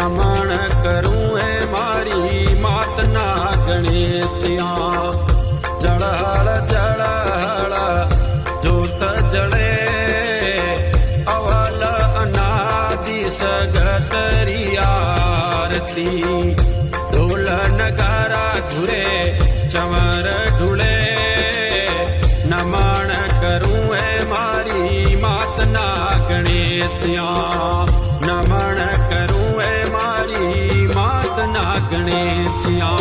नमन करूं है मारी मात ना गणेतिया। जड़हल जड़हल जोत जड़े अवल अनादि सगतरी आरती। ढोल नगारा घुरे चमर ढूले नमन करूं है मारी मात ना गणेतिया। नमन करूं है मारी मात ना गणेतिया।